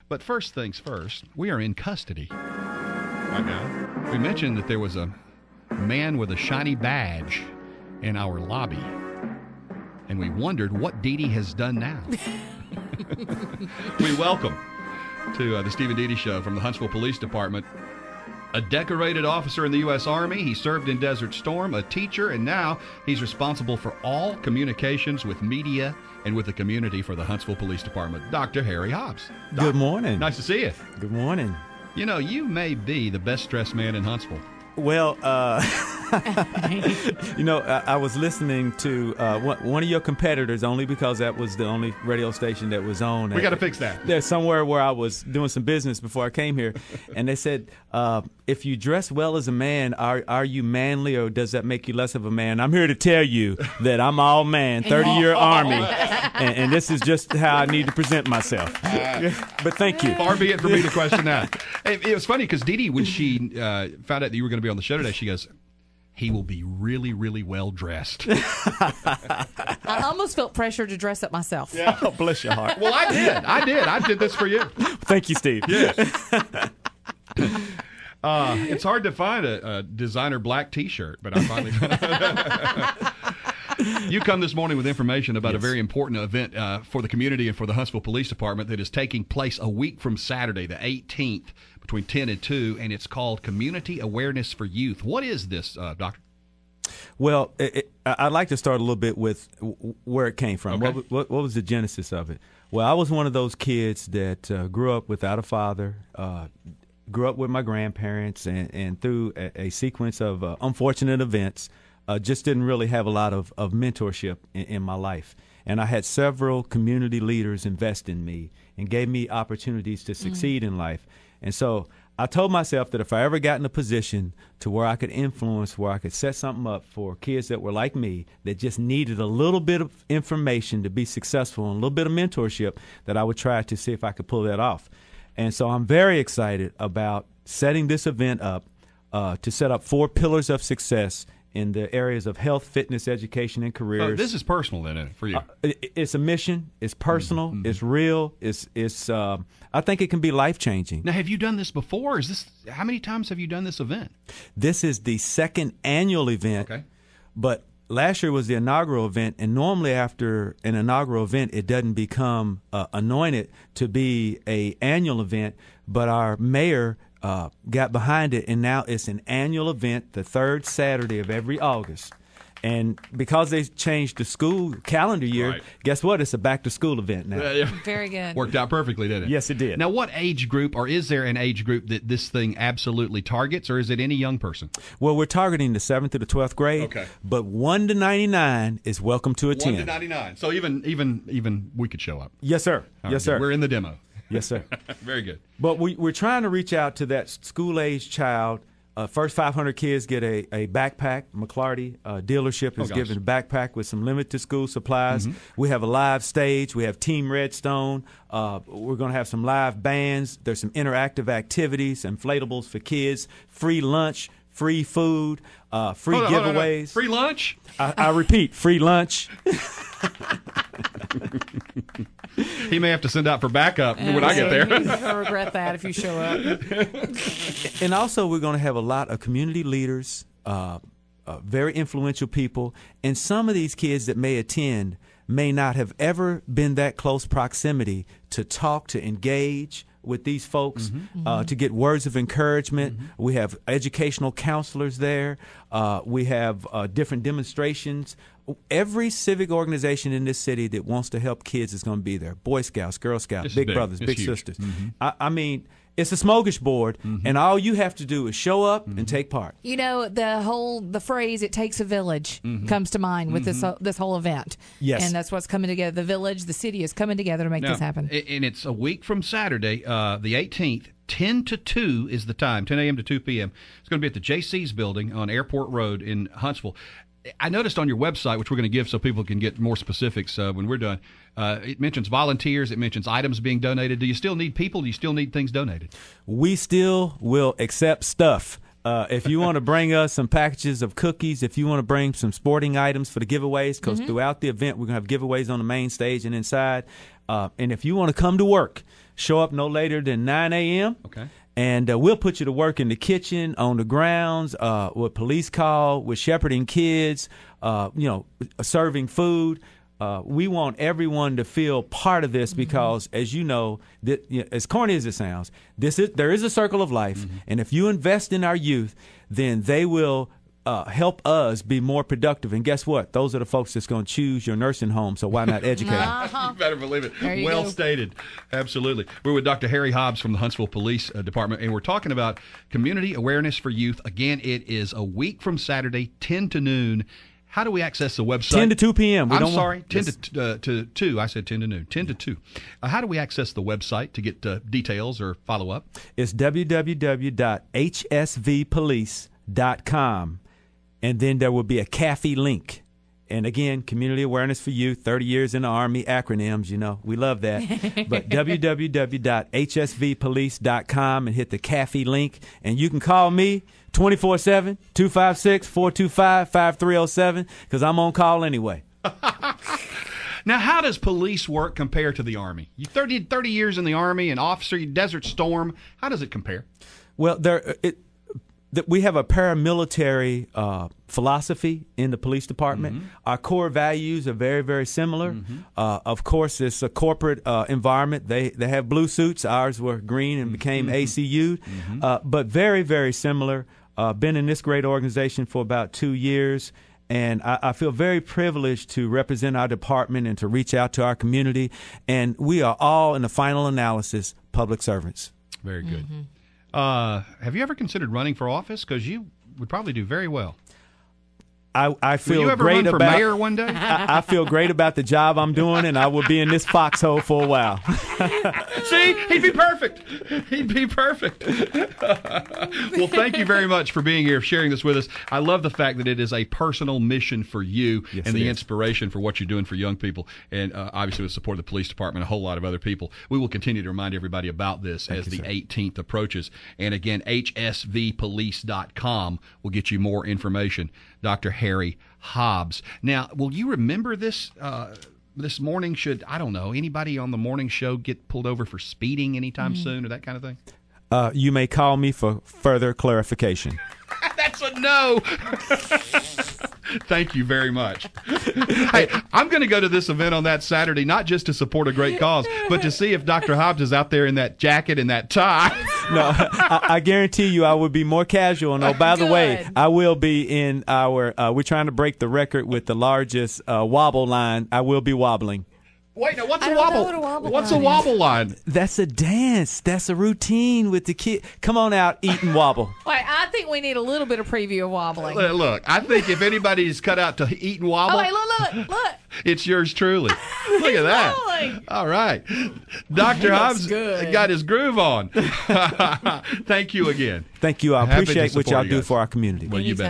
But first things first, we are in custody right now. We mentioned that there was a man with a shiny badge in our lobby, and we wondered what Dee Dee has done now. We welcome to the Steve and Dee Dee Show from the Huntsville Police Department a decorated officer in the U.S. Army. He served in Desert Storm, a teacher, and now he's responsible for all communications with media and with the community for the Huntsville Police Department, Dr. Harry Hobbs. Doc, good morning. Nice to see you. Good morning. You know, you may be the best-dressed man in Huntsville. Well, I was listening to one of your competitors only because that was the only radio station that was on. We got to fix that. There's somewhere where I was doing some business before I came here, and they said, if you dress well as a man, are you manly or does that make you less of a man? I'm here to tell you that I'm all man, 30-year Army, and this is just how I need to present myself. But thank you. Far be it for me to question that. It was funny because Dee Dee, when she found out that you were going to be on the show today, she goes, he will be really, really well dressed. I almost felt pressure to dress up myself. Yeah. Oh, bless your heart. Well, I did. I did this for you. Thank you, Steve. Yes. It's hard to find a designer black T-shirt, but I finally found it. You come this morning with information about a very important event for the community and for the Huntsville Police Department that is taking place a week from Saturday, the 18th, between 10 and 2, and it's called Community Awareness for Youth. What is this, Doctor? Well, I'd like to start a little bit with where it came from. Okay. What was the genesis of it? Well, I was one of those kids that grew up without a father, grew up with my grandparents, and through a sequence of unfortunate events, just didn't really have a lot of mentorship in my life. And I had several community leaders invest in me and gave me opportunities to succeed in life. And so I told myself that if I ever got in a position to where I could influence, where I could set something up for kids that were like me, that just needed a little bit of information to be successful and a little bit of mentorship, that I would try to see if I could pull that off. And so I'm very excited about setting this event up to set up 4 pillars of success in the areas of health, fitness, education, and careers. Oh, this is personal, then, for you. It's a mission. It's personal. Mm-hmm. It's real. It's. I think it can be life-changing. Now, have you done this before? How many times have you done this event? This is the 2nd annual event. Okay. But last year was the inaugural event, and normally after an inaugural event, it doesn't become anointed to be an annual event. But our mayor got behind it, and now it's an annual event, the 3rd Saturday of every August. And because they changed the school calendar year, right. Guess what? It's a back-to-school event now. Very good. Worked out perfectly, didn't it? Yes, it did. Now, what age group, or is there an age group that this thing absolutely targets, or is it any young person? Well, we're targeting the 7th to the 12th grade. Okay. But 1 to 99 is welcome to attend. 1 to 99. So even we could show up. Yes, sir. All yes, right. sir. We're in the demo. Yes, sir. Very good. But we're trying to reach out to that school-age child. First 500 kids get a backpack. McClarty dealership is giving a backpack with some limited school supplies. Mm-hmm. We have a live stage. We have Team Redstone. We're going to have some live bands. There's some interactive activities, inflatables for kids, free lunch, free food, free giveaways. Free lunch? I repeat, free lunch. He may have to send out for backup when I get there. You're going to regret that if you show up. And also, we're going to have a lot of community leaders, very influential people, and some of these kids that may attend may not have ever been that close proximity to talk, to engage with these folks, to get words of encouragement. Mm-hmm. We have educational counselors there. We have different demonstrations. Every civic organization in this city that wants to help kids is going to be there. Boy Scouts, Girl Scouts, Big Brothers, Big Sisters. Mm-hmm. I mean, it's a smorgasbord, and all you have to do is show up and take part. You know, the phrase "it takes a village" comes to mind with this whole event. Yes, and that's what's coming together. The village, the city is coming together to make this happen. And it's a week from Saturday, the 18th. 10 to 2 is the time, 10 a.m. to 2 p.m. It's going to be at the JC's building on Airport Road in Huntsville. I noticed on your website, which we're going to give so people can get more specifics when we're done, it mentions volunteers, it mentions items being donated. Do you still need people? Do you still need things donated? We still will accept stuff. If you want to bring us some packages of cookies, if you want to bring some sporting items for the giveaways, because throughout the event we're going to have giveaways on the main stage and inside. And if you want to come to work, show up no later than 9 a.m. Okay. And we'll put you to work in the kitchen, on the grounds, with police call, with shepherding kids, serving food. We want everyone to feel part of this because, as you know, as corny as it sounds, there is a circle of life. And if you invest in our youth, then they will help us be more productive. And guess what? Those are the folks that's going to choose your nursing home, so why not educate them? You better believe it. Well stated. Absolutely. We're with Dr. Harry Hobbs from the Huntsville Police Department, and we're talking about community awareness for youth. Again, it is a week from Saturday, 10 to noon. How do we access the website? 10 to 2 p.m. 10 to 2. I said 10 to noon. 10 to 2. How do we access the website to get details or follow up? It's www.hsvpolice.com. And then there will be a CAFY link. And again, Community Awareness for Youth, 30 years in the Army, acronyms, we love that. But www.hsvpolice.com and hit the CAFY link. And you can call me 24/7, 256-425-5307, because I'm on call anyway. Now, how does police work compare to the Army? You 30 years in the Army, an officer, Desert Storm. How does it compare? Well, we have a paramilitary philosophy in the police department. Our core values are very, very similar. Of course, it's a corporate environment. They have blue suits. Ours were green and became ACU'd, but very, very similar. Been in this great organization for about 2 years, and I feel very privileged to represent our department and to reach out to our community. And we are all, in the final analysis, public servants. Very good. Have you ever considered running for office? Because you would probably do very well. I feel Will you ever great run for about mayor one day? I feel great about the job I'm doing, and I will be in this foxhole for a while. See, he'd be perfect. He'd be perfect. Well, thank you very much for being here, sharing this with us. I love the fact that it is a personal mission for you and the inspiration for what you're doing for young people, and obviously with support of the police department and a whole lot of other people. We will continue to remind everybody about this as the 18th approaches. And again, hsvpolice.com will get you more information. Dr. Harry Hobbs. Now, will you remember this this morning? Should, I don't know, anybody on the morning show get pulled over for speeding anytime soon or that kind of thing? You may call me for further clarification. That's a no. Thank you very much. Hey, I'm going to go to this event on that Saturday, not just to support a great cause, but to see if Dr. Hobbs is out there in that jacket and that tie. No, I guarantee you I will be more casual. No, by the way, I will be in our, we're trying to break the record with the largest wobble line. I will be wobbling. Wait, now what's a wobble? What's a wobble line? That's a dance. That's a routine with the kid. Come on out, eat and wobble. Wait, I think we need a little bit of preview of wobbling. Look, I think if anybody's cut out to eat and wobble, look. It's yours truly. Look at that. Wobbling. All right. Dr. Hobbs got his groove on. Thank you again. Thank you. I appreciate what y'all do for our community. Well, you bet.